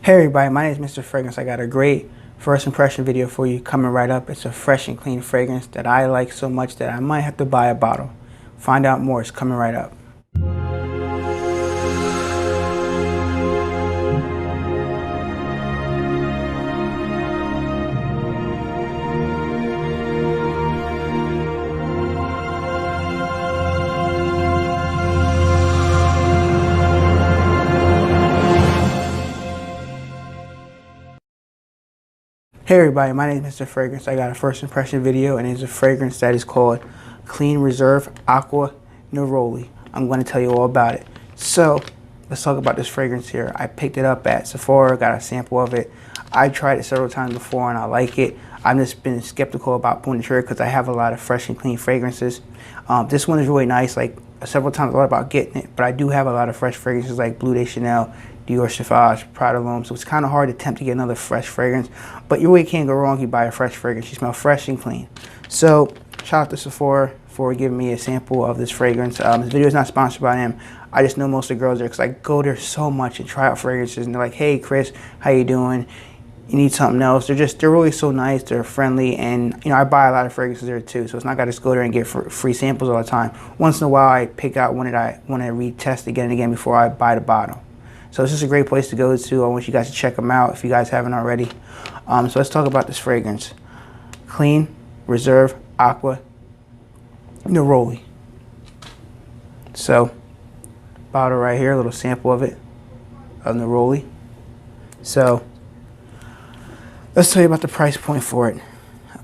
Hey everybody, my name is Mr. Fragrance. I got a great first impression video for you coming right up. It's a fresh and clean fragrance that I like so much that I might have to buy a bottle. Find out more, it's coming right up. Hey everybody, my name is Mr. Fragrance. I got a first impression video and it's a fragrance that is called Clean Reserve Acqua Neroli. I'm going to tell you all about it. So let's talk about this fragrance here. I picked it up at Sephora, got a sample of it. I tried it several times before and I like it. I've just been skeptical about pulling the trigger because I have a lot of fresh and clean fragrances. This one is really nice. Like several times I thought about getting it, but I do have a lot of fresh fragrances like Bleu de Chanel, Dior Sauvage, Prada L'Homme, so it's kind of hard to attempt to get another fresh fragrance, but you really can't go wrong if you buy a fresh fragrance. You smell fresh and clean. So shout out to Sephora for giving me a sample of this fragrance. This video is not sponsored by them. I just know most of the girls there because I go there so much and try out fragrances and they're like, hey Chris, how you doing? You need something else? They're really so nice, they're friendly, and you know I buy a lot of fragrances there too, so it's not got to just go there and get free samples all the time. Once in a while I pick out one that I want to retest again and again before I buy the bottle. So it's just a great place to go to. I want you guys to check them out if you guys haven't already. So let's talk about this fragrance. Clean Reserve Acqua Neroli. So, bottle right here, a little sample of it, of Neroli. So, let's tell you about the price point for it.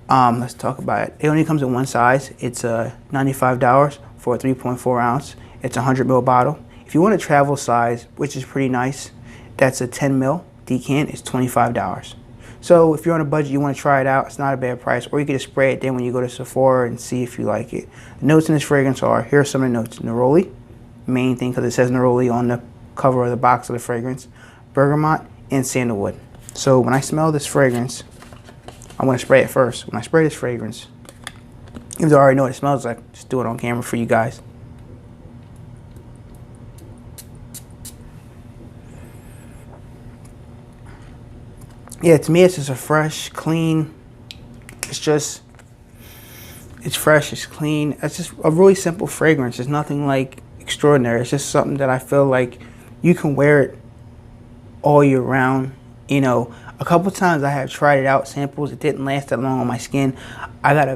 Let's talk about it. It only comes in one size. It's $95 for a 3.4 ounce. It's a 100 ml bottle. If you want a travel size, which is pretty nice, that's a 10 ml decant, it's $25. So if you're on a budget, you want to try it out, it's not a bad price. Or you can just spray it then when you go to Sephora and see if you like it. The notes in this fragrance are, here are some of the notes. Neroli, main thing because it says Neroli on the cover of the box of the fragrance, bergamot, and sandalwood. So when I smell this fragrance, I want to spray it first. When I spray this fragrance, even though I already know what it smells like, just do it on camera for you guys. Yeah, to me it's just a fresh, clean, it's fresh, it's clean. It's just a really simple fragrance. It's nothing like extraordinary. It's just something that I feel like you can wear it all year round. You know, a couple times I have tried it out, samples, it didn't last that long on my skin. I got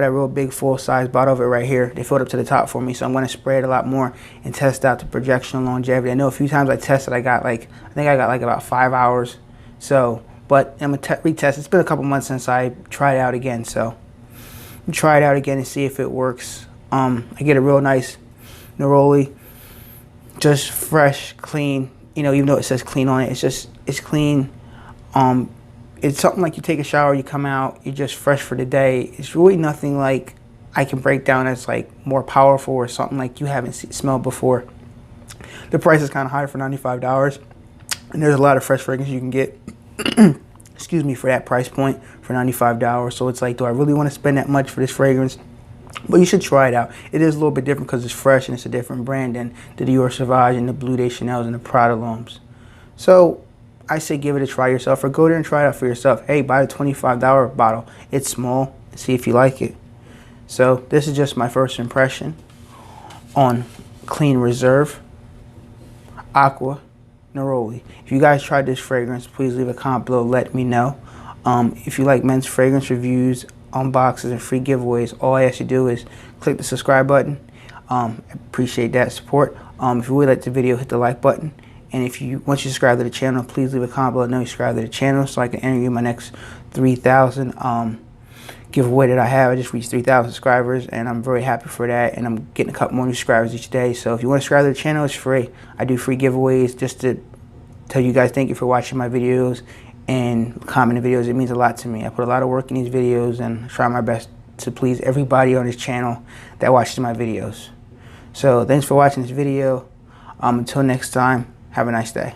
a real big full-size bottle of it right here. They filled up to the top for me, so I'm going to spray it a lot more and test out the projection and longevity. I know a few times I tested, I think I got like about 5 hours. So, but I'm going to retest. It's been a couple months since I tried it out again, so I'm try it out again and see if it works. I get a real nice Neroli, just fresh, clean. You know, even though it says clean on it, it's clean. It's something like you take a shower, you come out, you're just fresh for the day. It's really nothing like I can break down as like more powerful or something like you haven't smelled before. The price is kind of high for $95, and there's a lot of fresh fragrance you can get. Excuse me, for that price point for $95. So it's like, do I really want to spend that much for this fragrance? But you should try it out. It is a little bit different because it's fresh and it's a different brand than the Dior Sauvage and the Bleu de Chanels and the Prada L'Hommes. So I say give it a try yourself, or go there and try it out for yourself. Hey, buy a $25 bottle. It's small. See if you like it. So this is just my first impression on Clean Reserve Acqua Neroli. If you guys tried this fragrance, please leave a comment below, let me know. If you like men's fragrance reviews, unboxes, and free giveaways, all I ask you to do is click the subscribe button. Appreciate that support. If you really like the video, hit the like button. And once you subscribe to the channel, please leave a comment below, know you subscribe to the channel so I can enter you in my next 3,000 giveaway that I have. I just reached 3,000 subscribers and I'm very happy for that, and I'm getting a couple more new subscribers each day. So if you want to subscribe to the channel, it's free. I do free giveaways just to tell you guys thank you for watching my videos and commenting videos. It means a lot to me. I put a lot of work in these videos and try my best to please everybody on this channel that watches my videos. So thanks for watching this video. Until next time, have a nice day.